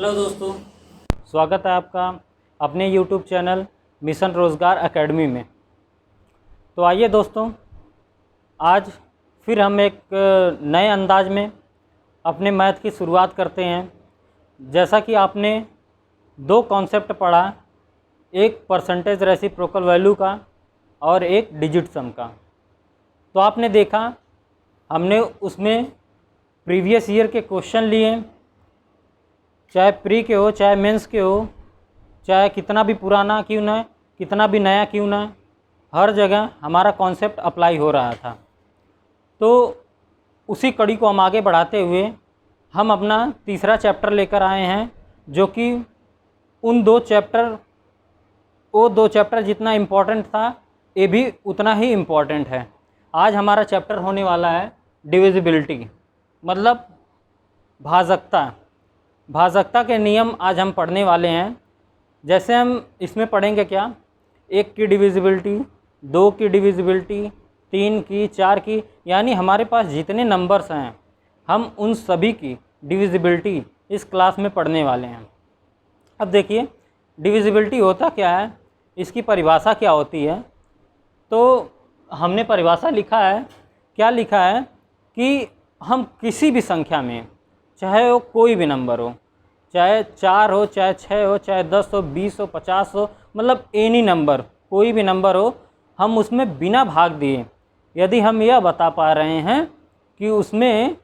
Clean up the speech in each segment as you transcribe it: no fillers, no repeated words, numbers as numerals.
Hello दोस्तों, स्वागत है आपका अपने YouTube चैनल मिशन रोज़गार एकेडमी में। तो आइए दोस्तों, आज फिर हम एक नए अंदाज में अपने मैथ की शुरुआत करते हैं। जैसा कि आपने दो कॉन्सेप्ट पढ़ा, एक परसेंटेज रेसिप्रोकल वैल्यू का और एक डिजिट सम का। तो आपने देखा हमने उसमें प्रीवियस ईयर के क्वेश्चन लिए, चाहे प्री के हो चाहे मेंस के हो, चाहे कितना भी पुराना क्यों ना, कितना भी नया क्यों ना, हर जगह हमारा कॉन्सेप्ट अप्लाई हो रहा था। तो उसी कड़ी को हम आगे बढ़ाते हुए हम अपना तीसरा चैप्टर लेकर आए हैं, जो कि वो दो चैप्टर जितना इम्पोर्टेंट था, ये भी उतना ही इम्पोर्टेंट है। आज हमारा चैप्टर होने वाला है डिविजिबिलिटी, मतलब भाजकता के नियम आज हम पढ़ने वाले हैं। जैसे हम इसमें पढ़ेंगे क्या, 1 की डिविजिबिलिटी, 2 की डिविजिबिलिटी, 3 की, 4 की, यानी हमारे पास जितने नंबर्स हैं हम उन सभी की डिविजिबिलिटी इस क्लास में पढ़ने वाले हैं। अब देखिए डिविजिबिलिटी होता क्या है, इसकी परिभाषा क्या होती है। तो हमने परिभाषा लिखा है, क्या लिखा है कि हम किसी भी संख्या में, चाहे वो कोई भी नंबर हो, चाहे 4 हो, चाहे 6 हो, चाहे 10 हो, 20 हो, 50 हो, मतलब एनी नंबर, कोई भी नंबर हो, हम उसमें बिना भाग दिए यदि हम यह बता पा रहे हैं कि उसमें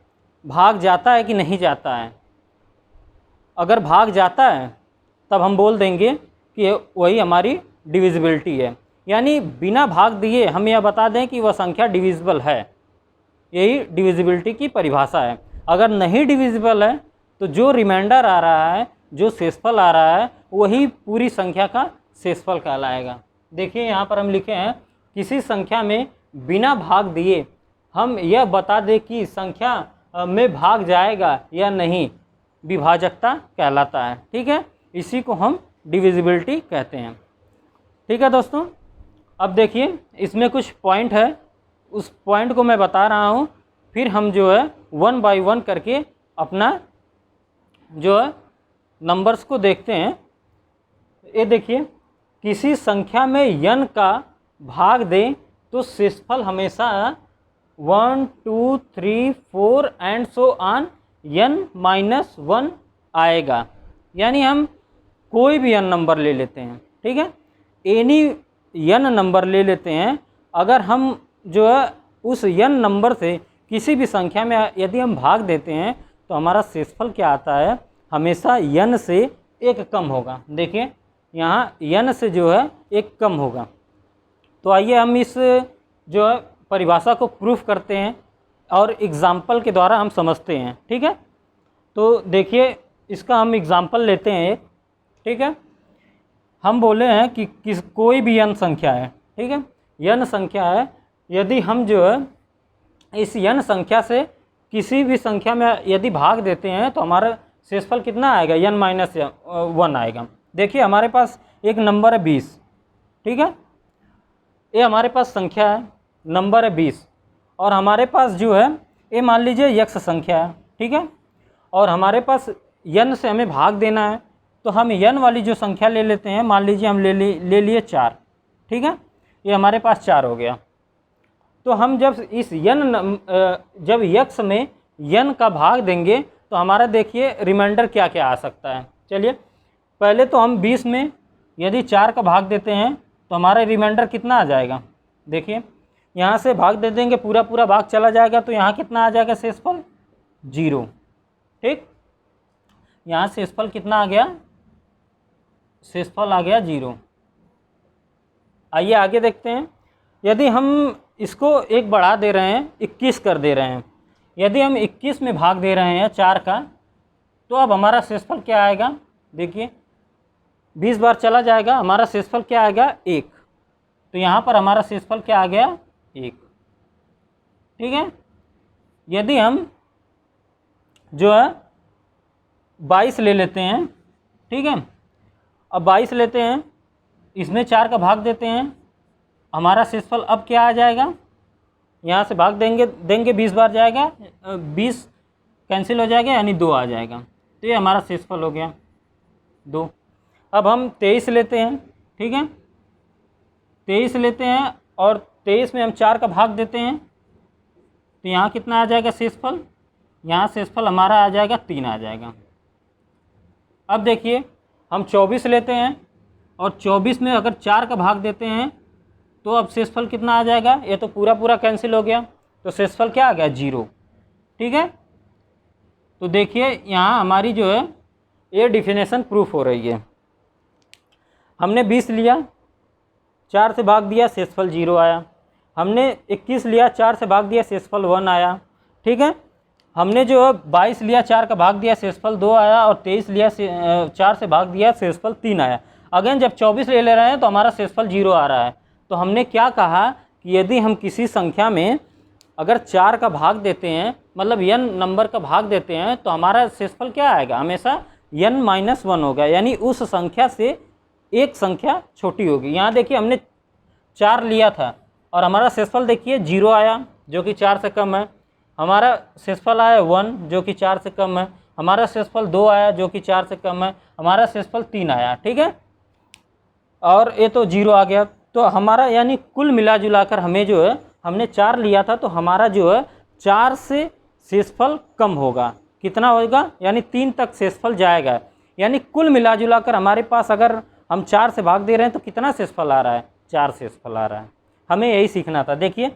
भाग जाता है कि नहीं जाता है, अगर भाग जाता है तब हम बोल देंगे कि वही हमारी डिविजिबिलिटी है। यानी बिना भाग दिए हम यह बता दें कि वह संख्या डिविजिबल है, यही डिविजिबिलिटी की परिभाषा है। अगर नहीं डिविजिबल है तो जो रिमाइंडर आ रहा है, जो शेषफल आ रहा है, वही पूरी संख्या का शेषफल कहलाएगा। देखिए यहाँ पर हम लिखे हैं, किसी संख्या में बिना भाग दिए हम यह बता दें कि संख्या में भाग जाएगा या नहीं, विभाजकता कहलाता है। ठीक है, इसी को हम डिविजिबिलिटी कहते हैं। ठीक है दोस्तों, अब देखिए इसमें कुछ पॉइंट है, उस पॉइंट को मैं बता रहा हूँ, फिर हम जो है 1 बाय 1 करके अपना जो है नंबर्स को देखते हैं। ये देखिए, किसी संख्या में n का भाग दें तो शेषफल हमेशा 1 2 3 4 एंड सो ऑन n-1 आएगा। यानी हम कोई भी n नंबर ले लेते हैं, ठीक है, एनी n नंबर ले लेते हैं। अगर हम जो है उस n नंबर से किसी भी संख्या में यदि हम भाग देते हैं तो हमारा शेषफल क्या आता है, हमेशा n से 1 कम होगा। देखिए यहाँ n से जो है 1 कम होगा। तो आइए हम इस जो है परिभाषा को प्रूफ करते हैं और एग्जाम्पल के द्वारा हम समझते हैं। ठीक है, तो देखिए इसका हम एग्जाम्पल लेते हैं एक। ठीक है, हम बोले हैं कि कोई भी n संख्या है, ठीक है, n संख्या है, यदि हम जो है इस n संख्या से किसी भी संख्या में यदि भाग देते हैं तो हमारा शेषफल कितना आएगा, n-1 आएगा। देखिए हमारे पास एक नंबर है 20, ठीक है, ये हमारे पास संख्या है, नंबर है 20, और हमारे पास जो है ये मान लीजिए यक्ष संख्या है, ठीक है, और हमारे पास n से हमें भाग देना है, तो हम n वाली जो संख्या ले लेते हैं, मान लीजिए हम ले लिए 4, ठीक है, ये हमारे पास 4 हो गया। तो हम जब इस जब यक्ष में n का भाग देंगे तो हमारा देखिए रिमाइंडर क्या क्या आ सकता है। चलिए पहले तो हम 20 में यदि 4 का भाग देते हैं तो हमारा रिमाइंडर कितना आ जाएगा। देखिए यहाँ से भाग दे देंगे, पूरा पूरा भाग चला जाएगा, तो यहाँ कितना आ जाएगा शेषफल 0। ठीक, यहाँ शेषफल कितना आ गया, शेषफल आ गया 0। आइए आगे देखते हैं, यदि हम इसको एक बढ़ा दे रहे हैं, 21 कर दे रहे हैं, यदि हम 21 में भाग दे रहे हैं 4 का, तो अब हमारा शेषफल क्या आएगा। देखिए 20 बार चला जाएगा, हमारा शेषफल क्या आएगा 1। तो यहाँ पर हमारा शेषफल क्या आ गया 1। ठीक है, यदि हम जो है 22 ले लेते हैं, ठीक है, अब 22 लेते हैं, इसमें 4 का भाग देते हैं, हमारा शेषफल अब क्या आ जाएगा, यहाँ से भाग देंगे 20 बार जाएगा, 20 कैंसिल हो जाएगा, यानी 2 आ जाएगा। तो ये हमारा शेषफल हो गया। 2। अब हम 23 लेते हैं, ठीक है, 23 लेते हैं और 23 में हम 4 का भाग देते हैं, तो यहाँ कितना आ जाएगा शेषफल, यहाँ शेषफल हमारा आ जाएगा 3 आ जाएगा। अब देखिए हम 24 लेते हैं और 24 में अगर 4 का भाग देते हैं तो अब शेषफल कितना आ जाएगा, ये तो पूरा पूरा कैंसिल हो गया, तो शेषफल क्या आ गया 0, ठीक है। तो देखिए यहाँ हमारी जो है ये डिफिनेशन प्रूफ हो रही है। हमने 20 लिया, 4 से भाग दिया, शेषफल 0 आया। हमने 21 लिया, 4 से भाग दिया, शेषफल 1 आया, ठीक है। हमने जो 22 लिया, 4 का भाग दिया, शेषफल 2 आया, और 23 लिया, 4 से भाग दिया, शेषफल 3 आया। अगेन जब 24 ले रहे हैं तो हमारा शेषफल 0 आ रहा है। तो हमने क्या कहा कि यदि हम किसी संख्या में अगर 4 का भाग देते हैं, मतलब n नंबर का भाग देते हैं, तो हमारा शेषफल क्या आएगा, हमेशा n-1 होगा, यानी उस संख्या से एक संख्या छोटी होगी। यहाँ देखिए हमने 4 लिया था और हमारा शेषफल देखिए 0 आया जो कि 4 से कम है। हमारा शेषफल आया 1 जो कि 4 से कम है। हमारा शेषफल 2 आया जो कि 4 से कम है। हमारा शेषफल 3 आया, ठीक है, और ये तो 0 आ गया। तो हमारा यानी कुल मिला जुला कर हमें जो है, हमने 4 लिया था तो हमारा जो है 4 से शेषफल कम होगा। कितना होगा, यानी 3 तक शेषफल जाएगा। यानी कुल मिला जुला कर हमारे पास अगर हम 4 से भाग दे रहे हैं तो कितना शेषफल आ रहा है, 4 शेषफल आ रहा है। हमें यही सीखना था। देखिए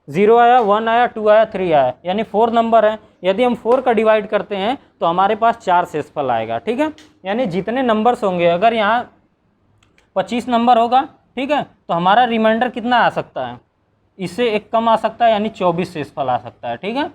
0 आया, 1 आया, 2 आया, 3 आया, यानी 4 नंबर है। यदि हम 4 का डिवाइड करते हैं तो हमारे पास 4 शेषफल आएगा, ठीक है। यानी जितने नंबर्स होंगे, अगर यहाँ 25 नंबर होगा, ठीक है, तो हमारा रिमाइंडर कितना आ सकता है, इससे एक कम आ सकता है, यानी 24 शेषफल आ सकता है, ठीक है।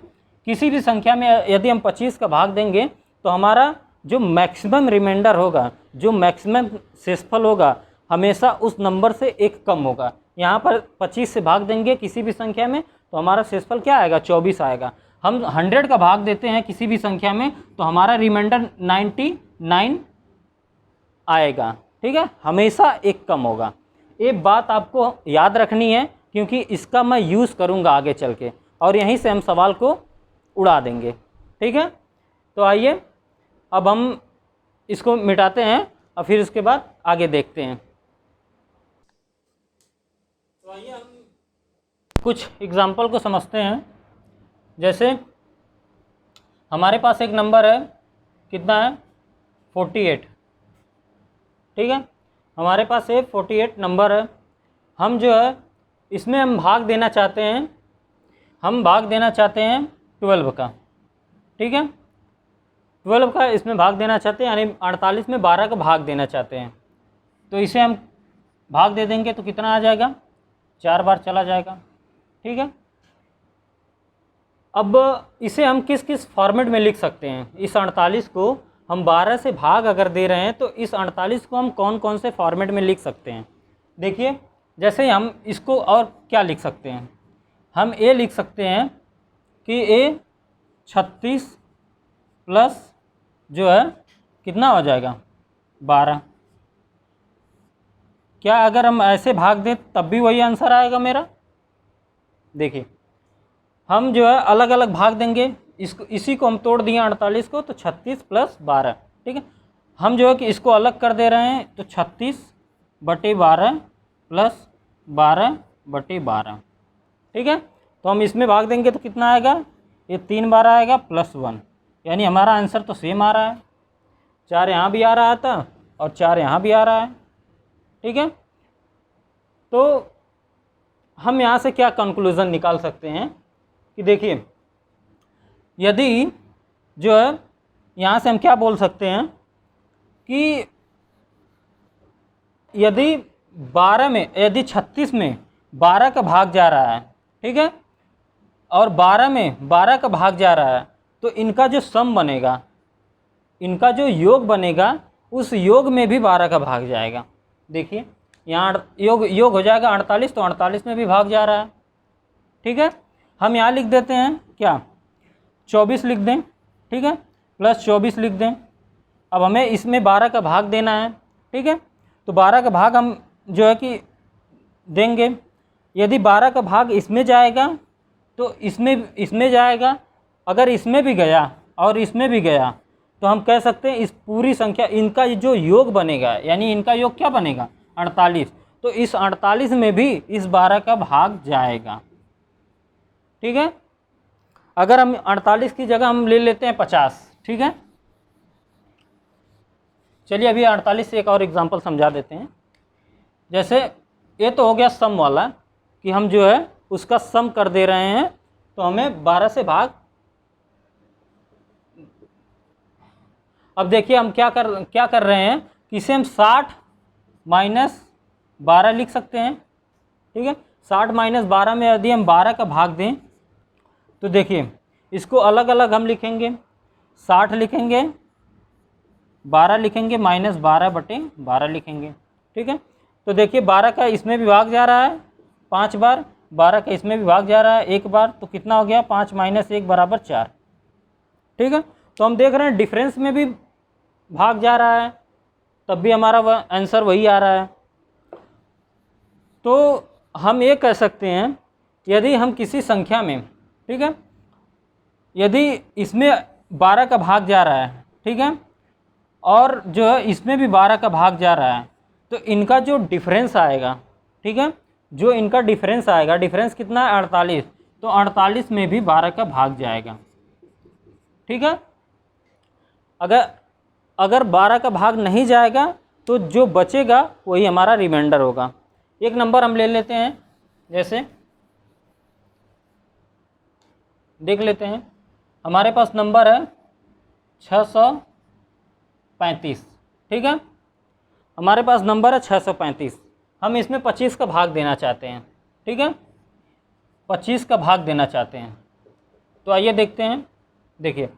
किसी भी संख्या में यदि हम 25 का भाग देंगे तो हमारा जो मैक्सिमम रिमाइंडर होगा, जो मैक्सिमम शेषफल होगा, हमेशा उस नंबर से एक कम होगा। यहाँ पर 25 से भाग देंगे किसी भी संख्या में तो हमारा शेषफल क्या आएगा, 24 आएगा। हम 100 का भाग देते हैं किसी भी संख्या में तो हमारा रिमाइंडर 99 आएगा, ठीक है, हमेशा एक कम होगा। ये बात आपको याद रखनी है क्योंकि इसका मैं यूज़ करूँगा आगे चल के, और यहीं से हम सवाल को उड़ा देंगे, ठीक है। तो आइए अब हम इसको मिटाते हैं और फिर उसके बाद आगे देखते हैं। तो आइए हम कुछ एग्जाम्पल को समझते हैं। जैसे हमारे पास एक नंबर है, कितना है, 48, ठीक है, हमारे पास ये 48 नंबर है। हम जो है इसमें हम भाग देना चाहते हैं, हम भाग देना चाहते हैं 12 का, ठीक है, 12 का इसमें भाग देना चाहते हैं, यानी 48 में 12 का भाग देना चाहते हैं। तो इसे हम भाग दे देंगे तो कितना आ जाएगा, 4 बार चला जाएगा, ठीक है। अब इसे हम किस किस फॉर्मेट में लिख सकते हैं, इस 48 को हम 12 से भाग अगर दे रहे हैं तो इस 48 को हम कौन कौन से फॉर्मेट में लिख सकते हैं। देखिए जैसे हम इसको और क्या लिख सकते हैं, हम ये लिख सकते हैं कि ये 36 प्लस जो है कितना हो जाएगा, 12। क्या अगर हम ऐसे भाग दें तब भी वही आंसर आएगा मेरा। देखिए हम जो है अलग अलग भाग देंगे, इसको इसी को हम तोड़ दिए 48 को, तो 36 प्लस 12, ठीक है। हम जो है कि इसको अलग कर दे रहे हैं तो 36/12 प्लस 12/12, ठीक है। तो हम इसमें भाग देंगे तो कितना आएगा, ये 3 बार आएगा प्लस 1, यानी हमारा आंसर तो सेम आ रहा है। 4 यहाँ भी आ रहा था और 4 यहाँ भी आ रहा है, ठीक है। तो हम यहाँ से क्या कंक्लूज़न निकाल सकते हैं कि देखिए यदि जो है यहाँ से हम क्या बोल सकते हैं कि यदि 12 में, यदि 36 में 12 का भाग जा रहा है, ठीक है, और 12 में 12 का भाग जा रहा है, तो इनका जो सम बनेगा, इनका जो योग बनेगा, उस योग में भी 12 का भाग जाएगा। देखिए यहाँ योग हो जाएगा 48, तो 48 में भी भाग जा रहा है, ठीक है। हम यहाँ लिख देते हैं क्या, 24 लिख दें, ठीक है, प्लस 24 लिख दें। अब हमें इसमें 12 का भाग देना है, ठीक है, तो 12 का भाग हम जो है कि देंगे। यदि 12 का भाग इसमें जाएगा तो इसमें जाएगा, अगर इसमें भी गया और इसमें भी गया तो हम कह सकते हैं इस पूरी संख्या, इनका जो योग बनेगा, यानी इनका योग क्या बनेगा 48, तो इस 48 में भी इस 12 का भाग जाएगा। ठीक है, अगर हम 48 की जगह हम ले लेते हैं 50। ठीक है, चलिए अभी 48 से एक और एग्जांपल समझा देते हैं। जैसे ये तो हो गया सम वाला कि हम जो है उसका सम कर दे रहे हैं, तो हमें 12 से भाग। अब देखिए हम क्या कर रहे हैं कि इसे हम 60 माइनस 12 लिख सकते हैं। ठीक है, 60 माइनस 12 में यदि हम 12 का भाग दें तो देखिए इसको अलग अलग हम लिखेंगे, 60 लिखेंगे, 12 लिखेंगे, माइनस 12/12 लिखेंगे। ठीक है, तो देखिए 12 का इसमें भी भाग जा रहा है 5 बार, 12 का इसमें भी भाग जा रहा है 1 बार, तो कितना हो गया 5 माइनस 1 बराबर 4। ठीक है, तो हम देख रहे हैं डिफरेंस में भी भाग जा रहा है, तब भी हमारा आंसर वही आ रहा है। तो हम ये कह सकते हैं यदि हम किसी संख्या में, ठीक है, यदि इसमें 12 का भाग जा रहा है, ठीक है, और जो है इसमें भी 12 का भाग जा रहा है, तो इनका जो डिफरेंस आएगा, ठीक है, जो इनका डिफरेंस आएगा, डिफरेंस कितना है 48, तो 48 में भी 12 का भाग जाएगा। ठीक है, अगर 12 का भाग नहीं जाएगा तो जो बचेगा वही हमारा रिमाइंडर होगा। एक नंबर हम ले लेते हैं, जैसे देख लेते हैं, हमारे पास नंबर है 635। ठीक है, हमारे पास नंबर है 635, हम इसमें 25 का भाग देना चाहते हैं। ठीक है, 25 का भाग देना चाहते हैं, तो आइए देखते हैं। देखिए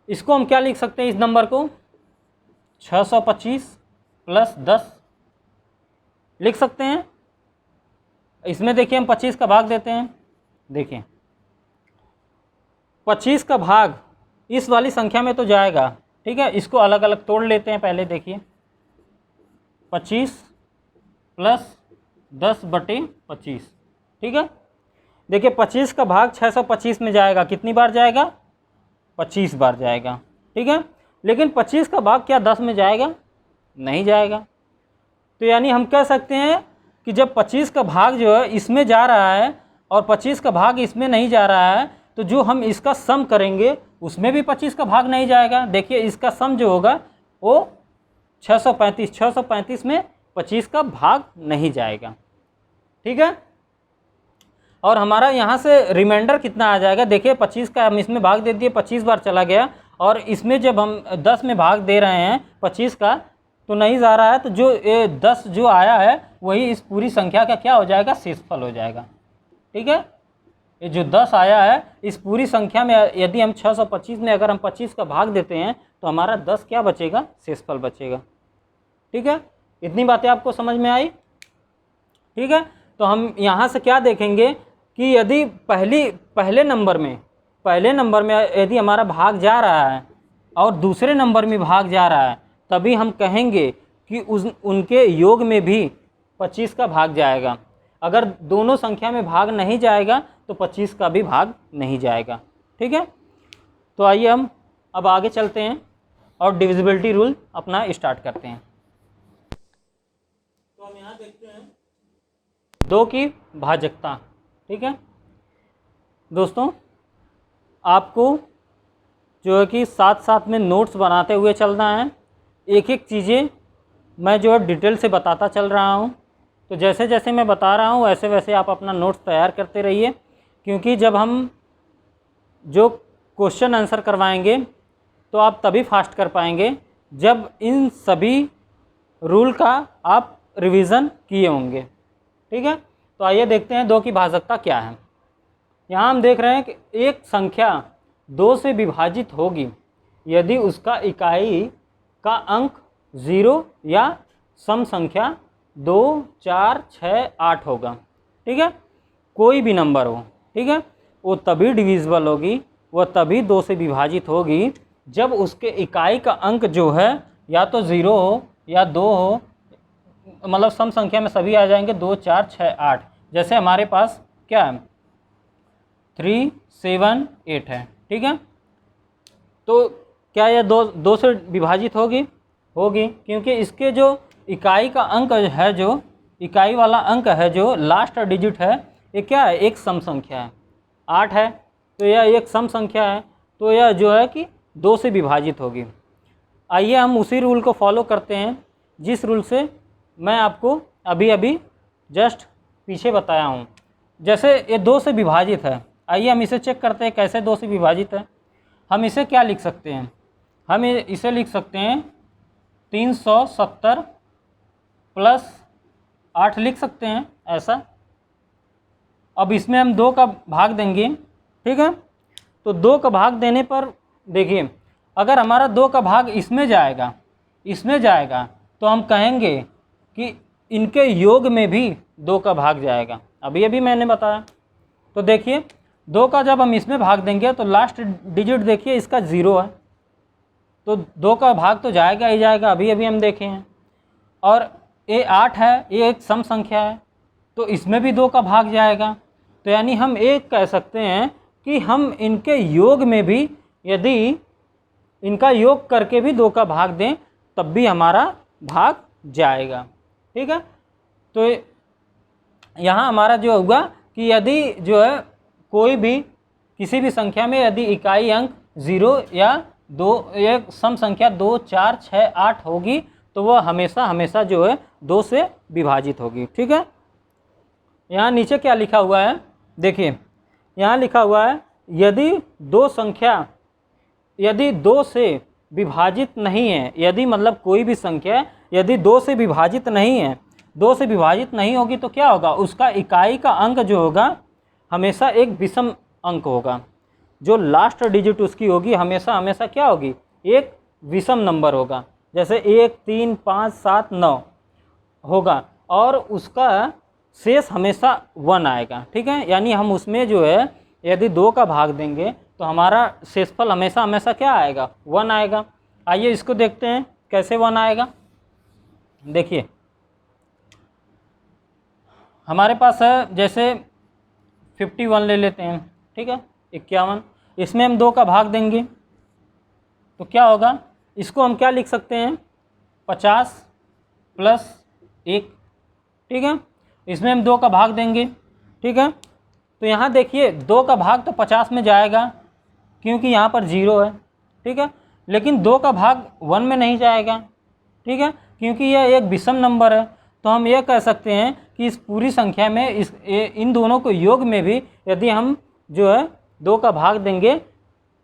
इसको हम क्या लिख सकते हैं, इस नंबर को 625 प्लस 10 लिख सकते हैं। इसमें देखिए हम 25 का भाग देते हैं, देखिए 25 का भाग इस वाली संख्या में तो जाएगा। ठीक है, इसको अलग अलग तोड़ लेते हैं पहले। देखिए 25 प्लस 10/25। ठीक है, देखिए 25 का भाग 625 में जाएगा, कितनी बार जाएगा 25 बार जाएगा। ठीक है, लेकिन 25 का भाग क्या 10 में जाएगा, नहीं जाएगा। तो यानी हम कह सकते हैं कि जब 25 का भाग जो है इसमें जा रहा है और 25 का भाग इसमें नहीं जा रहा है, तो जो हम इसका सम करेंगे उसमें भी 25 का भाग नहीं जाएगा। देखिए इसका सम जो होगा वो 635 में 25 का भाग नहीं जाएगा। ठीक है, और हमारा यहाँ से रिमाइंडर कितना आ जाएगा, देखिए 25 का हम इसमें भाग दे दिए, 25 बार चला गया, और इसमें जब हम 10 में भाग दे रहे हैं 25 का तो नहीं जा रहा है, तो जो 10 जो आया है वही इस पूरी संख्या का क्या हो जाएगा, शेषफल हो जाएगा। ठीक है, ये जो 10 आया है इस पूरी संख्या में यदि हम 625 में अगर हम 25 का भाग देते हैं तो हमारा 10 क्या बचेगा, शेषफल बचेगा। ठीक है, इतनी बातें आपको समझ में आई। ठीक है, तो हम यहाँ से क्या देखेंगे कि यदि पहले नंबर में यदि हमारा भाग जा रहा है और दूसरे नंबर में भाग जा रहा है, तभी हम कहेंगे कि उनके योग में भी 25 का भाग जाएगा। अगर दोनों संख्या में भाग नहीं जाएगा तो 25 का भी भाग नहीं जाएगा। ठीक है, तो आइए हम अब आगे चलते हैं और डिविजिबिलिटी रूल अपना स्टार्ट करते हैं। तो हम यहाँ देखते हैं 2 की भाजकता। ठीक है दोस्तों, आपको जो है कि साथ में नोट्स बनाते हुए चलना है, एक एक चीज़ें मैं जो है डिटेल से बताता चल रहा हूँ। तो जैसे जैसे मैं बता रहा हूँ वैसे वैसे आप अपना नोट्स तैयार करते रहिए, क्योंकि जब हम जो क्वेश्चन आंसर करवाएंगे तो आप तभी फास्ट कर पाएंगे जब इन सभी रूल का आप रिवीजन किए होंगे। ठीक है, तो आइए देखते हैं 2 की भाजकता क्या है। यहाँ हम देख रहे हैं कि एक संख्या 2 से विभाजित होगी यदि उसका इकाई का अंक 0 या सम संख्या 2, 4, 6, 8 होगा। ठीक है, कोई भी नंबर हो, ठीक है, वो तभी डिविजिबल होगी, वह तभी 2 से विभाजित होगी जब उसके इकाई का अंक जो है या तो 0 हो या 2 हो, मतलब सम संख्या में सभी आ जाएंगे 2, 4, 6, 8। जैसे हमारे पास क्या है 3, 7, 8 है। ठीक है, तो क्या यह दो से विभाजित होगी? होगी, क्योंकि इसके जो इकाई का अंक है, जो इकाई वाला अंक है, जो लास्ट डिजिट है, ये क्या है? एक सम संख्या है। 8 है तो यह एक सम संख्या है, तो यह जो है कि 2 से विभाजित होगी। आइए हम उसी रूल को फॉलो करते हैं जिस रूल से मैं आपको अभी अभी जस्ट पीछे बताया हूँ। जैसे ये 2 से विभाजित है, आइए हम इसे चेक करते हैं कैसे 2 से विभाजित है। हम इसे क्या लिख सकते हैं? हम इसे लिख सकते हैं 370 प्लस 8 लिख सकते हैं ऐसा। अब इसमें हम 2 का भाग देंगे, ठीक है। तो 2 का भाग देने पर देखिए, अगर हमारा 2 का भाग इसमें जाएगा तो हम कहेंगे कि इनके योग में भी 2 का भाग जाएगा। अभी मैंने बताया। तो देखिए 2 का जब हम इसमें भाग देंगे तो लास्ट डिजिट देखिए इसका 0 है, तो 2 का भाग तो जाएगा ही जाएगा, अभी हम देखे हैं। और ये 8 है, ये एक सम संख्या है, तो इसमें भी 2 का भाग जाएगा। तो यानी हम एक कह सकते हैं कि हम इनके योग में भी, यदि इनका योग करके भी 2 का भाग दें तब भी हमारा भाग जाएगा, ठीक है। तो यहाँ हमारा जो होगा कि यदि जो है कोई भी किसी भी संख्या में यदि इकाई अंक 0 या 2, एक सम संख्या 2, 4, 6, 8 होगी तो वह हमेशा जो है 2 से विभाजित होगी, ठीक है। यहाँ नीचे क्या लिखा हुआ है देखिए, यहाँ लिखा हुआ है यदि 2 संख्या यदि 2 से विभाजित नहीं है, यदि मतलब कोई भी संख्या यदि 2 से विभाजित नहीं है, 2 से विभाजित नहीं होगी तो क्या होगा? उसका इकाई का अंक जो होगा हमेशा एक विषम अंक होगा। जो लास्ट डिजिट उसकी होगी हमेशा क्या होगी? एक विषम नंबर होगा। जैसे 1, 3, 5, 7, 9 होगा और उसका शेष हमेशा 1 आएगा, ठीक है। यानी हम उसमें जो है यदि 2 का भाग देंगे तो हमारा शेषफल हमेशा क्या आएगा? 1 आएगा। आइए इसको देखते हैं कैसे 1 आएगा। देखिए हमारे पास है, जैसे 51 ले लेते हैं, ठीक है, 51, इसमें हम 2 का भाग देंगे तो क्या होगा? इसको हम क्या लिख सकते हैं? 50 प्लस 1, ठीक है। इसमें हम 2 का भाग देंगे, ठीक है। तो यहाँ देखिए 2 का भाग तो 50 में जाएगा क्योंकि यहाँ पर 0 है, ठीक है। लेकिन 2 का भाग 1 में नहीं जाएगा, ठीक है, क्योंकि यह एक विषम नंबर है। तो हम यह कह सकते हैं कि इस पूरी संख्या में इन दोनों को योग में भी यदि हम जो है 2 का भाग देंगे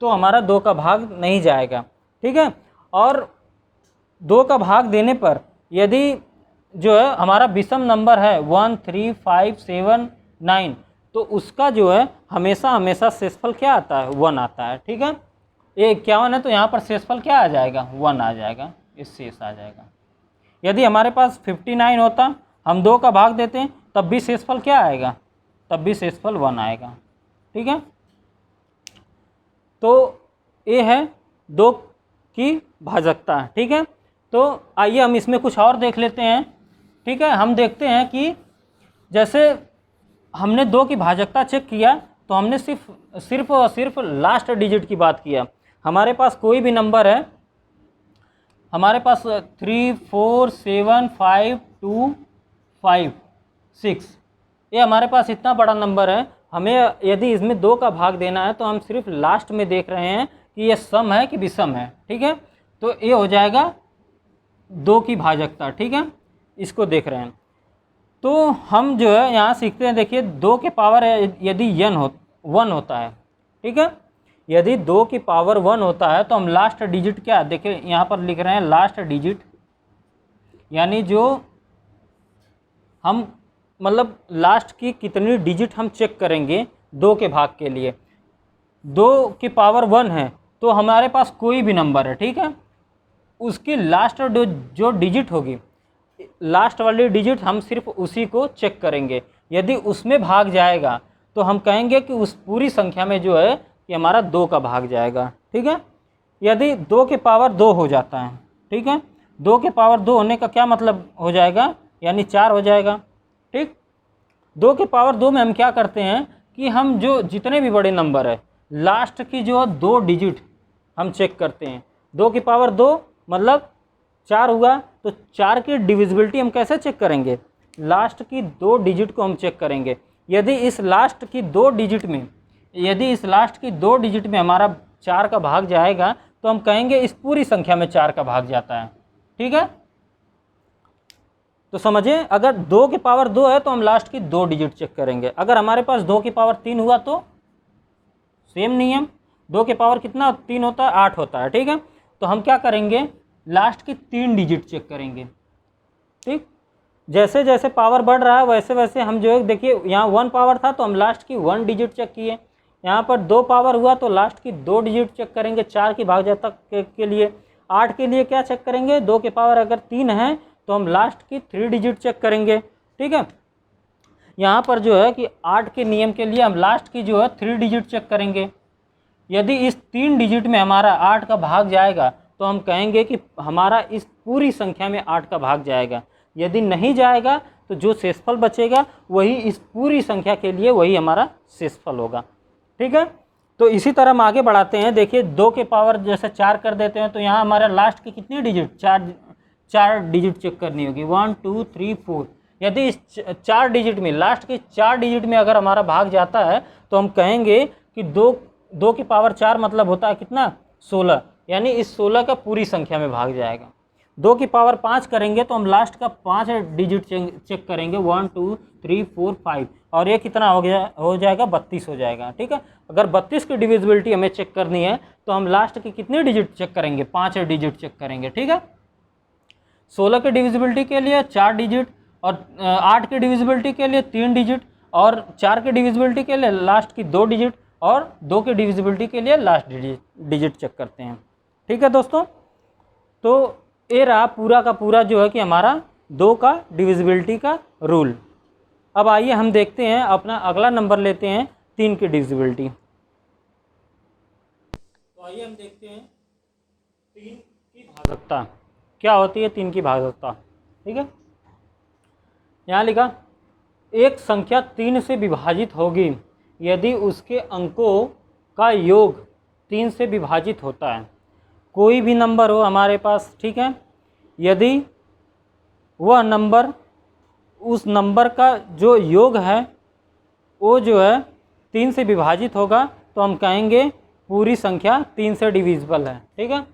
तो हमारा 2 का भाग नहीं जाएगा, ठीक है। और 2 का भाग देने पर यदि जो है हमारा विषम नंबर है 1, 3, 5, 7, 9, तो उसका जो है हमेशा शेषफल क्या आता है? 1 आता है, ठीक है। ये 51 है तो यहाँ पर शेषफल क्या आ जाएगा? 1 आ जाएगा, इस शेष आ जाएगा। यदि हमारे पास 59 होता, हम 2 का भाग देते हैं तब भी शेषफल क्या आएगा? तब भी शेषफल 1 आएगा, ठीक है। तो ये है 2 की भाजकता, ठीक है। तो आइए हम इसमें कुछ और देख लेते हैं, ठीक है। हम देखते हैं कि जैसे हमने 2 की भाजकता चेक किया तो हमने सिर्फ और सिर्फ लास्ट डिजिट की बात किया। हमारे पास कोई भी नंबर है, हमारे पास 3, 4, 7, 5, 2, 5, 6, ये हमारे पास इतना बड़ा नंबर है। हमें यदि इसमें 2 का भाग देना है तो हम सिर्फ लास्ट में देख रहे हैं कि ये सम है कि विषम है, ठीक है। तो ये हो जाएगा 2 की भाजकता, ठीक है, इसको देख रहे हैं। तो हम जो है यहाँ सीखते हैं, देखिए 2 के पावर यदि 1 होता है, ठीक है, यदि 2 की पावर 1 होता है तो हम लास्ट डिजिट क्या, देखिए यहाँ पर लिख रहे हैं लास्ट डिजिट, यानी जो हम मतलब लास्ट की कितनी डिजिट हम चेक करेंगे 2 के भाग के लिए। 2 की पावर 1 है तो हमारे पास कोई भी नंबर है, ठीक है, उसकी लास्ट जो डिजिट होगी, लास्ट वाली डिजिट हम सिर्फ उसी को चेक करेंगे। यदि उसमें भाग जाएगा तो हम कहेंगे कि उस पूरी संख्या में जो है कि हमारा 2 का भाग जाएगा, ठीक है। यदि 2 के पावर 2 हो जाता है, ठीक है, 2 के पावर 2 होने का क्या मतलब हो जाएगा? यानी 4 हो जाएगा, ठीक। 2 के पावर 2 में हम क्या करते हैं कि हम जो जितने भी बड़े नंबर है लास्ट की जो 2 डिजिट हम चेक करते हैं। 2 की पावर 2 मतलब 4 हुआ, तो 4 की डिविजिबिलिटी हम कैसे चेक करेंगे? लास्ट की 2 डिजिट को हम चेक करेंगे। यदि इस लास्ट की 2 डिजिट में हमारा 4 का भाग जाएगा तो हम कहेंगे इस पूरी संख्या में 4 का भाग जाता है। ठीक है, तो समझिए, अगर 2 की पावर 2 है तो हम लास्ट की 2 डिजिट चेक करेंगे। अगर हमारे पास 2 की पावर 3 हुआ तो सेम नियम, 2 की पावर कितना 3 होता है? 8 होता है। ठीक है, तो हम क्या करेंगे? लास्ट की 3 डिजिट चेक करेंगे। ठीक, जैसे जैसे पावर बढ़ रहा है वैसे वैसे हम जो है, देखिए यहाँ 1 पावर था तो हम लास्ट की 1 डिजिट चेक किए, यहाँ पर 2 पावर हुआ तो लास्ट की 2 डिजिट चेक करेंगे 4 की भाज्यता के लिए। 8 के लिए क्या चेक करेंगे? 2 की पावर अगर 3 है तो हम लास्ट की 3 डिजिट चेक करेंगे। ठीक है, यहाँ पर जो है कि 8 के नियम के लिए हम लास्ट की जो है 3 डिजिट चेक करेंगे। यदि इस 3 डिजिट में हमारा 8 का भाग जाएगा तो हम कहेंगे कि हमारा इस पूरी संख्या में 8 का भाग जाएगा। यदि नहीं जाएगा तो जो शेषफल बचेगा वही इस पूरी संख्या के लिए वही हमारा शेषफल होगा। ठीक है, तो इसी तरह हम आगे बढ़ाते हैं। देखिए 2 के पावर जैसे 4 कर देते हैं तो यहाँ हमारा लास्ट की कितनी डिजिट? 4 डिजिट चेक करनी होगी, 1 2 3 4। यदि इस 4 डिजिट में, लास्ट के 4 डिजिट में अगर हमारा भाग जाता है तो हम कहेंगे कि 2 की पावर 4 मतलब होता है कितना? 16, यानी इस 16 का पूरी संख्या में भाग जाएगा। 2 की पावर 5 करेंगे तो हम लास्ट का 5 डिजिट चेक करेंगे, 1 2 3 4 5, और ये कितना हो जाएगा? 32 हो जाएगा। ठीक है, अगर 32 की डिविजिबिलिटी हमें चेक करनी है तो हम लास्ट की कितनी डिजिट चेक करेंगे? 5 डिजिट चेक करेंगे। ठीक है, 16 की डिविजिबिलिटी के लिए 4 डिजिट, और 8 की डिविजिबिलिटी के लिए 3 डिजिट, और 4 की डिविजिबिलिटी के लिए लास्ट की 2 डिजिट, और 2 की डिविजिबिलिटी के लिए लास्ट डिजिट चेक करते हैं। ठीक है दोस्तों, तो ये रहा पूरा का पूरा जो है कि हमारा 2 का डिविजिबिलिटी का रूल। अब आइए हम देखते हैं, अपना अगला नंबर लेते हैं 3 की डिविजिबिलिटी। तो आइए हम देखते हैं 3 की भाजकता क्या होती है। 3 की भाजकता, ठीक है, यहाँ लिखा, एक संख्या 3 से विभाजित होगी यदि उसके अंकों का योग 3 से विभाजित होता है। कोई भी नंबर हो हमारे पास, ठीक है, यदि वह नंबर, उस नंबर का जो योग है वो जो है 3 से विभाजित होगा तो हम कहेंगे पूरी संख्या 3 से डिविजिबल है। ठीक है,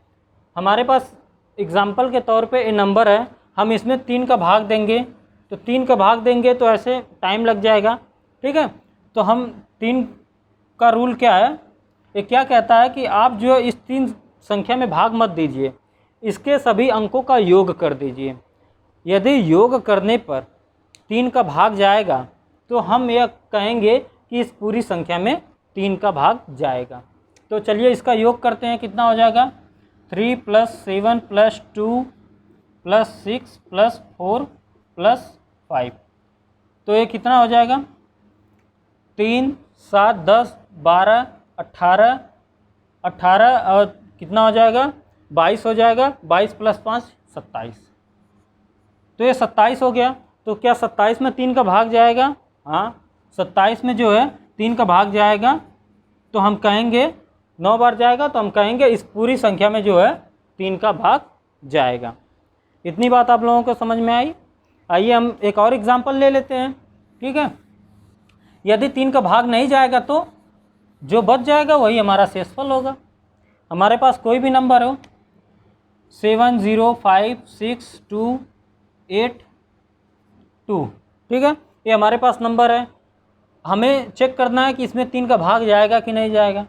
हमारे पास एग्जाम्पल के तौर पे ये नंबर है, हम इसमें 3 का भाग देंगे, तो 3 का भाग देंगे तो ऐसे टाइम लग जाएगा। ठीक है, तो हम 3 का रूल क्या है, ये क्या कहता है कि आप जो इस 3 संख्या में भाग मत दीजिए, इसके सभी अंकों का योग कर दीजिए। यदि योग करने पर 3 का भाग जाएगा तो हम यह कहेंगे कि इस पूरी संख्या में 3 का भाग जाएगा। तो चलिए इसका योग करते हैं, कितना हो जाएगा? 3 + 7 + 2 + 6 + 4 + 5, तो ये कितना हो जाएगा? 3 7 10 12 18 18 और कितना हो जाएगा? 22 हो जाएगा। 22 + 5 27, तो ये 27 हो गया। तो क्या 27 में 3 का भाग जाएगा? हाँ, 27 में जो है 3 का भाग जाएगा, तो हम कहेंगे 9 बार जाएगा तो हम कहेंगे इस पूरी संख्या में जो है 3 का भाग जाएगा। इतनी बात आप लोगों को समझ में आई? आइए हम एक और एग्जाम्पल ले लेते हैं। ठीक है, यदि 3 का भाग नहीं जाएगा तो जो बच जाएगा वही हमारा शेषफल होगा। हमारे पास कोई भी नंबर हो, 7 0 5 6 2 8 2, ठीक है, ये हमारे पास नंबर है। हमें चेक करना है कि इसमें 3 का भाग जाएगा कि नहीं जाएगा,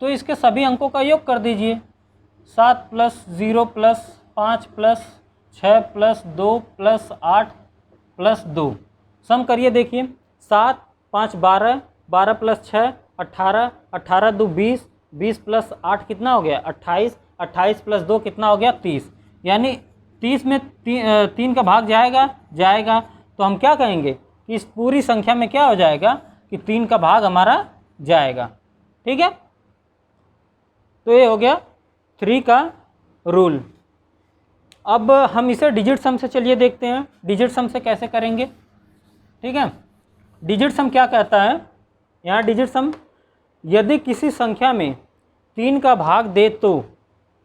तो इसके सभी अंकों का योग कर दीजिए। 7 + 0 + 5 + 6 + 2 + 8 + 2, सम करिए। देखिए 7 5 12, 12 + 6 18, 18 2 20, 20 + 8 कितना हो गया? 28, 28 + 2 कितना हो गया? 30, यानी 30 में 3 का भाग जाएगा। तो हम क्या कहेंगे कि इस पूरी संख्या में क्या हो जाएगा कि 3 का भाग हमारा जाएगा। ठीक है, तो ये हो गया 3 का रूल। अब हम इसे डिजिट सम से चलिए देखते हैं, डिजिट सम से कैसे करेंगे। ठीक है, डिजिट सम क्या कहता है, यहाँ डिजिट सम, यदि किसी संख्या में 3 का भाग दे तो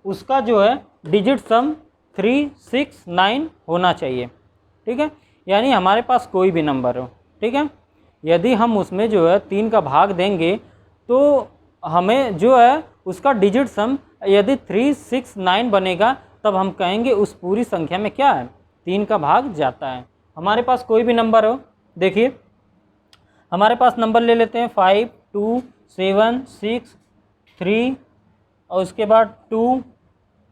उसका जो है डिजिट सम 3, 6, 9 होना चाहिए। ठीक है, यानी हमारे पास कोई भी नंबर हो, ठीक है, यदि हम उसमें जो है 3 का भाग देंगे तो हमें जो है उसका डिजिट सम यदि 3, 6, 9 बनेगा, तब हम कहेंगे उस पूरी संख्या में क्या है, 3 का भाग जाता है। हमारे पास कोई भी नंबर हो, देखिए हमारे पास नंबर ले लेते हैं 5, 2, 7, 6, 3 और उसके बाद 2,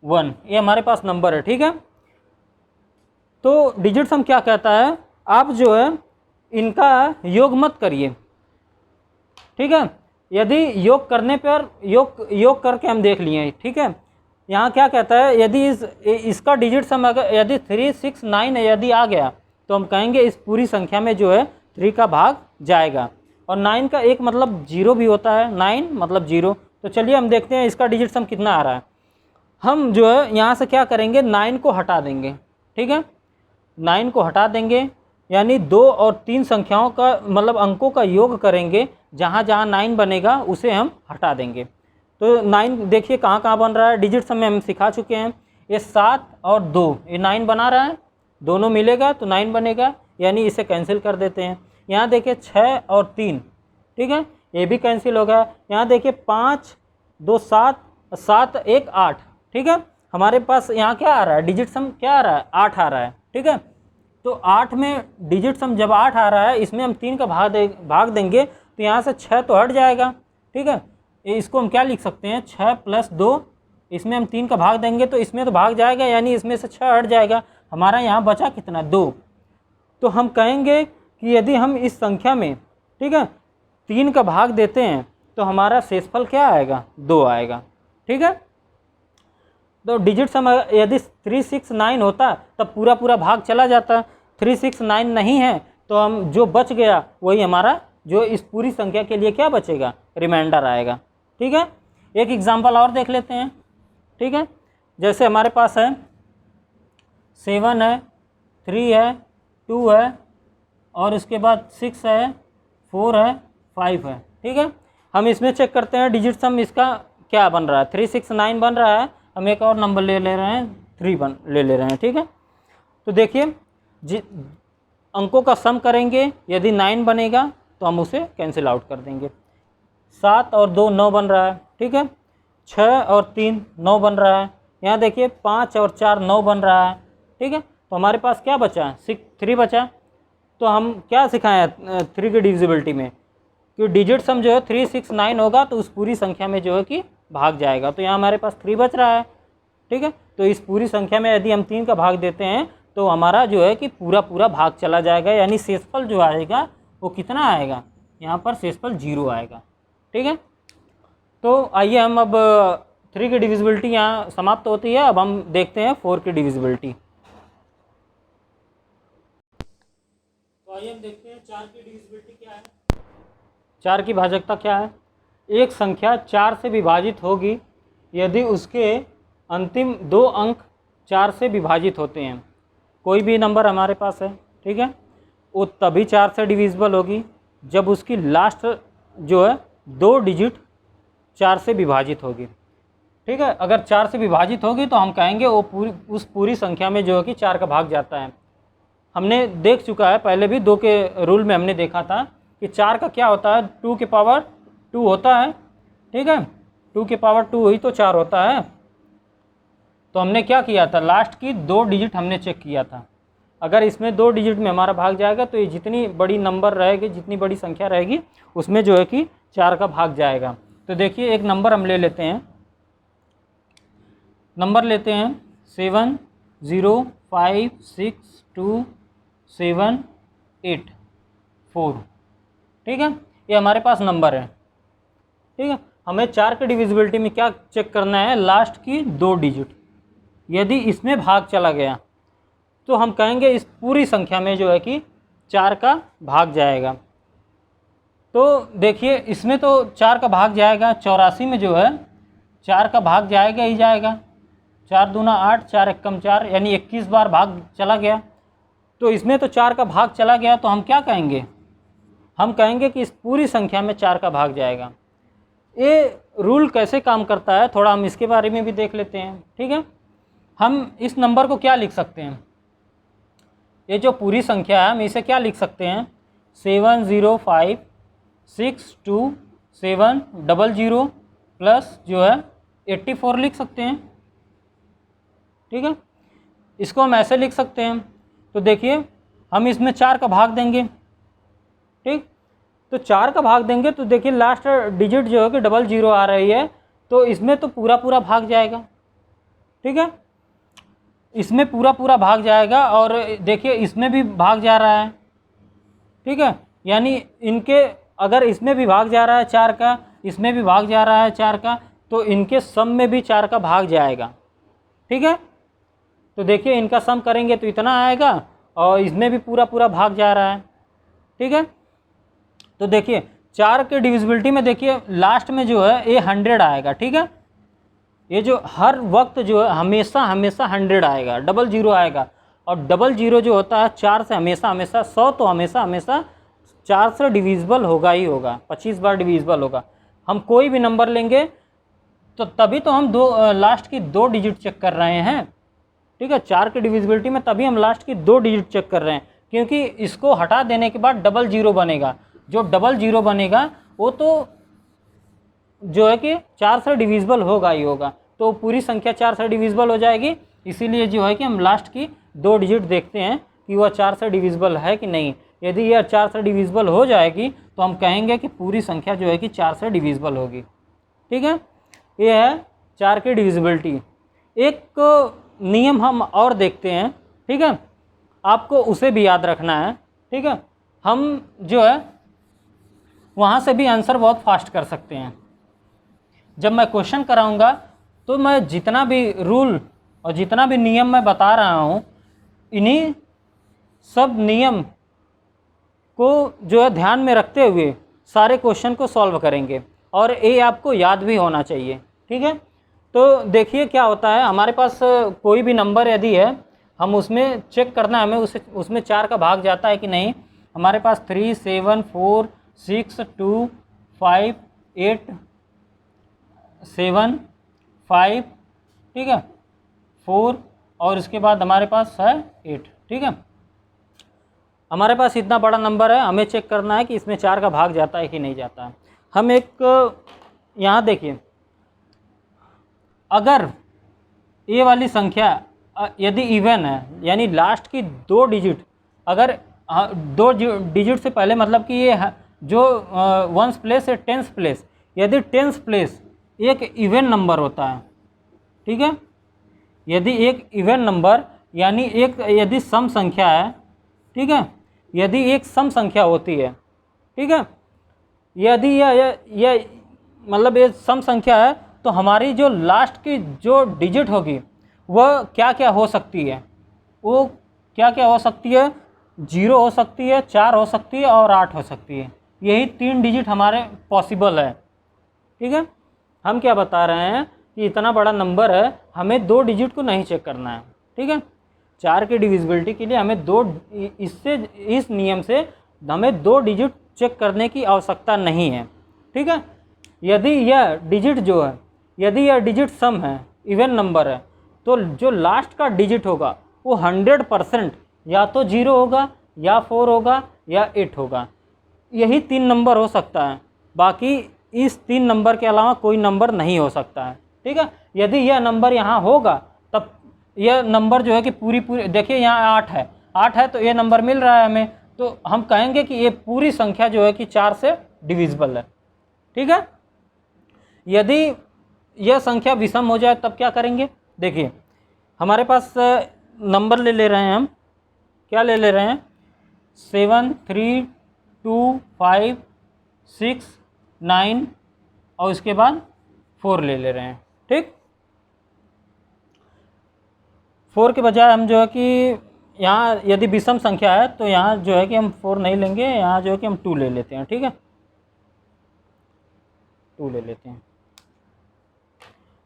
1, ये हमारे पास नंबर है। ठीक है, तो डिजिट सम क्या कहता है, आप जो है इनका योग मत करिए। ठीक है, यदि योग करने पर योग करके हम देख लिए। ठीक है, यहाँ क्या कहता है, यदि इसका डिजिट सम अगर यदि 3, 6, 9 यदि आ गया तो हम कहेंगे इस पूरी संख्या में जो है 3 का भाग जाएगा। और 9 का एक मतलब 0 भी होता है, 9 मतलब 0। तो चलिए हम देखते हैं इसका डिजिट सम कितना आ रहा है। हम जो है यहाँ से क्या करेंगे, 9 को हटा देंगे। ठीक है, 9 को हटा देंगे, यानी 2 और 3 संख्याओं का मतलब अंकों का योग करेंगे, जहाँ जहाँ 9 बनेगा उसे हम हटा देंगे। तो 9 देखिए कहाँ कहाँ बन रहा है, डिजिट सम में हम सिखा चुके हैं। ये 7 और 2 ये 9 बना रहा है, दोनों मिलेगा तो 9 बनेगा, यानी इसे कैंसिल कर देते हैं। यहाँ देखिए 6 और 3, ठीक है, ये भी कैंसिल हो गया। यहाँ देखिए 5, 2, 7, 7, 1, 8। ठीक है, हमारे पास यहाँ क्या आ रहा है, डिजिट सम क्या आ रहा है, 8 आ रहा है। ठीक है, तो 8 में डिजिट सम जब 8 आ रहा है, इसमें हम 3 का भाग देंगे तो यहाँ से 6 तो हट जाएगा। ठीक है, इसको हम क्या लिख सकते हैं, 6 + 2, इसमें हम 3 का भाग देंगे तो इसमें तो भाग जाएगा, यानी इसमें से 6 हट जाएगा। हमारा यहाँ बचा कितना, 2। तो हम कहेंगे कि यदि हम इस संख्या में, ठीक है, 3 का भाग देते हैं तो हमारा शेषफल क्या आएगा, 2 आएगा। ठीक है, तो डिजिट सम यदि 3, 6, 9 होता तब पूरा पूरा भाग चला जाता। 3, 6, 9 नहीं है तो हम जो बच गया वही हमारा जो इस पूरी संख्या के लिए क्या बचेगा, रिमाइंडर आएगा। ठीक है, एक एग्जांपल और देख लेते हैं। ठीक है, जैसे हमारे पास है 7 है, 3 है, 2 है और उसके बाद 6 है, 4 है, 5 है। ठीक है, हम इसमें चेक करते हैं डिजिट सम इसका क्या बन रहा है, 3, 6, 9 बन रहा है। हम एक और नंबर ले रहे हैं, 3 ले रहे हैं। ठीक है, तो देखिए अंकों का सम करेंगे, यदि 9 बनेगा तो हम उसे कैंसिल आउट कर देंगे। 7 और 2 9 बन रहा है। ठीक है, 6 और 3 9 बन रहा है। यहाँ देखिए 5 और 4 9 बन रहा है। ठीक है, तो हमारे पास क्या बचा, 3 बचा। तो हम क्या सिखाएं 3 की डिविजिबिलिटी में कि डिजिट सम जो है 3, 6, 9 होगा तो उस पूरी संख्या में जो है कि भाग जाएगा। तो यहाँ हमारे पास 3 बच रहा है। ठीक है, तो इस पूरी संख्या में यदि हम 3 का भाग देते हैं तो हमारा जो है कि पूरा पूरा भाग चला जाएगा, यानी शेषफल जो आएगा वो कितना आएगा, यहाँ पर शेषफल 0 आएगा। ठीक है, तो आइए हम अब 3 की डिविजिबिलिटी यहाँ समाप्त होती है। अब हम देखते हैं 4 की डिविजिबिलिटी। तो आइए हम देखते हैं 4 की डिविजिबिलिटी क्या है। 4 की भाजकता क्या है, एक संख्या 4 से विभाजित होगी यदि उसके अंतिम 2 अंक 4 से विभाजित होते हैं। कोई भी नंबर हमारे पास है, ठीक है, वो तभी 4 से डिविजिबल होगी जब उसकी लास्ट जो है 2 डिजिट 4 से विभाजित होगी। ठीक है, अगर 4 से विभाजित होगी तो हम कहेंगे वो उस पूरी संख्या में जो है कि 4 का भाग जाता है। हमने देख चुका है पहले भी, 2 के रूल में हमने देखा था कि 4 का क्या होता है, 2 की पावर 2 होता है। ठीक है, 2 की पावर 2 ही तो 4 होता है। तो हमने क्या किया था, लास्ट की 2 डिजिट हमने चेक किया था। अगर इसमें 2 डिजिट में हमारा भाग जाएगा तो ये जितनी बड़ी नंबर रहेगी, जितनी बड़ी संख्या रहेगी उसमें जो है कि 4 का भाग जाएगा। तो देखिए एक नंबर हम ले लेते हैं, नंबर लेते हैं 7 0 5 6 2 7 8 4। ठीक है, ये हमारे पास नंबर है। ठीक है, हमें 4 की डिविजिबिलिटी में क्या चेक करना है, लास्ट की 2 डिजिट। यदि इसमें भाग चला गया तो हम कहेंगे इस पूरी संख्या में जो है कि 4 का भाग जाएगा। तो देखिए इसमें तो 4 का भाग जाएगा, 84 में जो है 4 का भाग जाएगा ही जाएगा। 4 दूना 8, 4 एकम 4, यानी 21 बार भाग चला गया। तो इसमें तो 4 का भाग चला गया, तो हम क्या कहेंगे, हम कहेंगे कि इस पूरी संख्या में 4 का भाग जाएगा। ये रूल कैसे काम करता है थोड़ा हम इसके बारे में भी देख लेते हैं। ठीक है, हम इस नंबर को क्या लिख सकते हैं, ये जो पूरी संख्या है हम इसे क्या लिख सकते हैं, 70562700 प्लस जो है 84 लिख सकते हैं। ठीक है, इसको हम ऐसे लिख सकते हैं। तो देखिए हम इसमें 4 का भाग देंगे। ठीक, तो 4 का भाग देंगे तो देखिए लास्ट डिजिट जो है कि 00 आ रही है, तो इसमें तो पूरा पूरा भाग जाएगा। ठीक है, इसमें पूरा पूरा भाग जाएगा और देखिए इसमें भी भाग जा रहा है। ठीक है, यानी इनके अगर इसमें भी भाग जा रहा है 4 का, इसमें भी भाग जा रहा है 4 का, तो इनके सम में भी 4 का भाग जाएगा। ठीक है, तो देखिए इनका सम करेंगे तो इतना आएगा और इसमें भी पूरा पूरा भाग जा रहा है। ठीक है, तो देखिए 4 के डिविजिबिलिटी में देखिए लास्ट में जो है ये 100 आएगा। ठीक है, ये जो हर वक्त जो है हमेशा हमेशा 100 आएगा, 00 आएगा, और 00 जो होता है 4 से हमेशा हमेशा 100 तो हमेशा हमेशा 4 से डिविजिबल होगा ही होगा, 25 बार डिविजिबल होगा। हम कोई भी नंबर लेंगे तो तभी तो हम लास्ट की 2 डिजिट चेक कर रहे हैं। ठीक है, 4 की डिविजिबिलिटी में तभी हम लास्ट की 2 डिजिट चेक कर रहे हैं, क्योंकि इसको हटा देने के बाद 00 बनेगा। जो 00 बनेगा वो तो जो है कि 4 से डिविजिबल होगा ही होगा, तो पूरी संख्या 4 से डिविजिबल हो जाएगी। इसीलिए जो है कि हम लास्ट की 2 डिजिट देखते हैं कि वह 4 से डिविजिबल है कि नहीं। यदि यह 4 से डिविजिबल हो जाएगी तो हम कहेंगे कि पूरी संख्या जो है कि 4 से डिविजिबल होगी। ठीक है, ये है 4 की डिविजिबिलिटी। एक नियम हम और देखते हैं। ठीक है, आपको उसे भी याद रखना है। ठीक है, हम जो है वहाँ से भी आंसर बहुत फास्ट कर सकते हैं। जब मैं क्वेश्चन कराऊंगा तो मैं जितना भी रूल और जितना भी नियम मैं बता रहा हूँ, इन्हीं सब नियम को जो है ध्यान में रखते हुए सारे क्वेश्चन को सॉल्व करेंगे, और ये आपको याद भी होना चाहिए। ठीक है, तो देखिए क्या होता है, हमारे पास कोई भी नंबर यदि है, हम उसमें चेक करना है हमें उसमें 4 का भाग जाता है कि नहीं। हमारे पास 3 7 4 6 2 5 8 7 5, ठीक है, 4, और इसके बाद हमारे पास है 8। ठीक है, हमारे पास इतना बड़ा नंबर है, हमें चेक करना है कि इसमें 4 का भाग जाता है कि नहीं जाता है। हम एक यहाँ देखिए, अगर ये वाली संख्या यदि इवन है, यानी लास्ट की 2 डिजिट अगर 2 डिजिट से पहले, मतलब कि ये जो 1th प्लेस है 10th प्लेस, यदि 10th प्लेस एक इवन नंबर होता है। ठीक है, यदि एक इवन नंबर यानी एक यदि सम संख्या है। ठीक है, यदि एक सम संख्या होती है, ठीक है, यदि यह मतलब ये सम संख्या है, तो हमारी जो लास्ट की जो डिजिट होगी वह क्या क्या हो सकती है, वो क्या क्या हो सकती है, 0 हो सकती है, 4 हो सकती है और 8 हो सकती है। यही 3 डिजिट हमारे पॉसिबल है। ठीक है, हम क्या बता रहे हैं कि इतना बड़ा नंबर है, हमें 2 डिजिट को नहीं चेक करना है। ठीक है, 4 की डिविजिबिलिटी के लिए हमें इस नियम से हमें 2 डिजिट चेक करने की आवश्यकता नहीं है। ठीक है, यदि यह डिजिट जो है, यदि यह डिजिट सम है, इवन नंबर है, तो जो लास्ट का डिजिट होगा वो 100% या तो 0 होगा या 4 होगा या 8 होगा। यही 3 नंबर हो सकता है, बाकी इस 3 नंबर के अलावा कोई नंबर नहीं हो सकता है। ठीक है, यदि यह नंबर यहाँ होगा तब यह नंबर जो है कि पूरी देखिए यहाँ 8 है तो ये नंबर मिल रहा है हमें, तो हम कहेंगे कि ये पूरी संख्या जो है कि 4 से डिविजिबल है। ठीक है, यदि यह संख्या विषम हो जाए तब क्या करेंगे, देखिए हमारे पास नंबर ले रहे हैं, हम क्या ले रहे हैं, 7 3 2 5 6 9 और इसके बाद 4 ले रहे हैं। ठीक, 4 के बजाय हम जो है कि यहाँ यदि विषम संख्या है तो यहाँ जो है कि हम 4 नहीं लेंगे, यहाँ जो है कि हम 2 ले लेते हैं। ठीक है, 2 ले लेते हैं।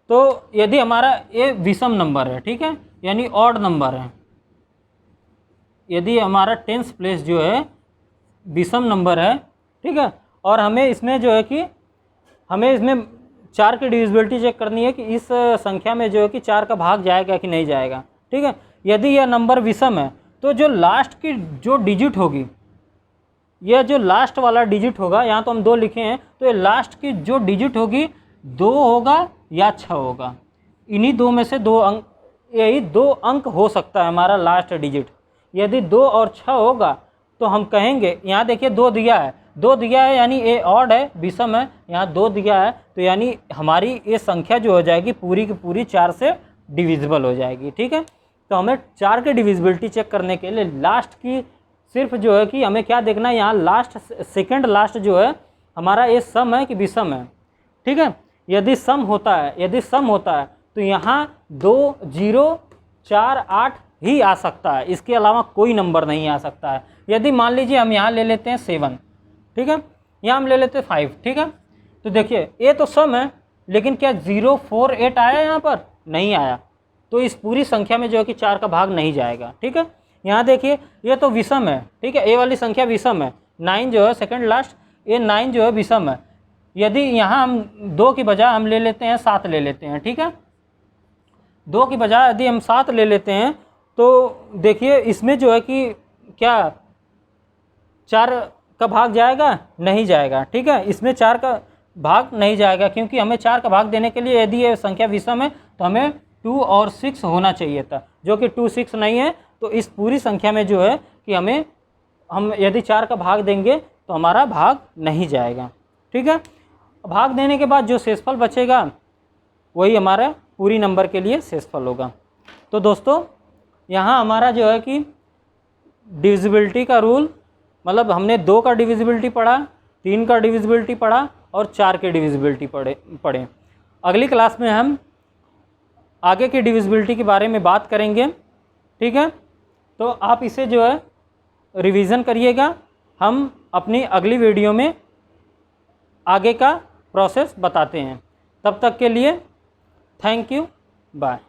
तो यदि हमारा ये विषम नंबर है, ठीक है, यानी ऑड नंबर है, यदि हमारा 10th प्लेस जो है विषम नंबर है, ठीक है, और हमें इसमें जो है कि हमें इसमें 4 की डिविजिबिलिटी चेक करनी है कि इस संख्या में जो है कि 4 का भाग जाएगा कि नहीं जाएगा। ठीक है, यदि यह नंबर विषम है तो जो लास्ट की जो डिजिट होगी, यह जो लास्ट वाला डिजिट होगा, यहाँ तो हम 2 लिखे हैं, तो ये लास्ट की जो डिजिट होगी 2 होगा या 6 होगा। इन्हीं 2 में से 2 अंक, यही 2 अंक हो सकता है हमारा लास्ट डिजिट। यदि 2 और 6 होगा तो हम कहेंगे, यहाँ देखिए 2 दिया है, 2 दिया है यानी ये ऑड है, विषम है, यहाँ 2 दिया है तो यानी हमारी ये संख्या जो हो जाएगी पूरी की पूरी 4 से डिविजिबल हो जाएगी। ठीक है, तो हमें 4 की डिविजिबिलिटी चेक करने के लिए लास्ट की सिर्फ जो है कि हमें क्या देखना है, यहाँ लास्ट सेकंड लास्ट जो है हमारा ये सम है कि विषम है। ठीक है, यदि सम होता है तो यहाँ 2 0 4 8 ही आ सकता है, इसके अलावा कोई नंबर नहीं आ सकता है। यदि मान लीजिए हम यहाँ ले लेते हैं 7, ठीक है, यहाँ हम ले लेते हैं 5, ठीक है, तो देखिए ये तो सम है, लेकिन क्या 0 4 8 आया यहाँ पर? नहीं आया, तो इस पूरी संख्या में जो है कि 4 का भाग नहीं जाएगा। ठीक है, यहाँ देखिए ये तो विषम है, ठीक है, ए वाली संख्या विषम है, 9 जो है सेकंड लास्ट, ये 9 जो है विषम है। यदि यहाँ हम 2 की बजाय हम ले लेते हैं 7 ले लेते हैं, ठीक है, 2 की बजाय यदि हम 7 ले लेते हैं तो देखिए इसमें जो है कि क्या 4 का भाग जाएगा? नहीं जाएगा। ठीक है, इसमें 4 का भाग नहीं जाएगा, क्योंकि हमें 4 का भाग देने के लिए यदि ये संख्या विषम है तो हमें 2 और 6 होना चाहिए था, जो कि 2 6 नहीं है। तो इस पूरी संख्या में जो है कि हम यदि 4 का भाग देंगे तो हमारा भाग नहीं जाएगा। ठीक है, भाग देने के बाद जो शेषफल बचेगा वही हमारा पूरी नंबर के लिए शेषफल होगा। तो दोस्तों यहाँ हमारा जो है कि डिविजिबिलिटी का रूल, मतलब हमने 2 का डिविजिबिलिटी पढ़ा, 3 का डिविजिबिलिटी पढ़ा और 4 की डिविजिबिलिटी पढ़े। अगली क्लास में हम आगे की डिविजिबिलिटी के बारे में बात करेंगे। ठीक है, तो आप इसे जो है रिवीजन करिएगा, हम अपनी अगली वीडियो में आगे का प्रोसेस बताते हैं। तब तक के लिए थैंक यू, बाय।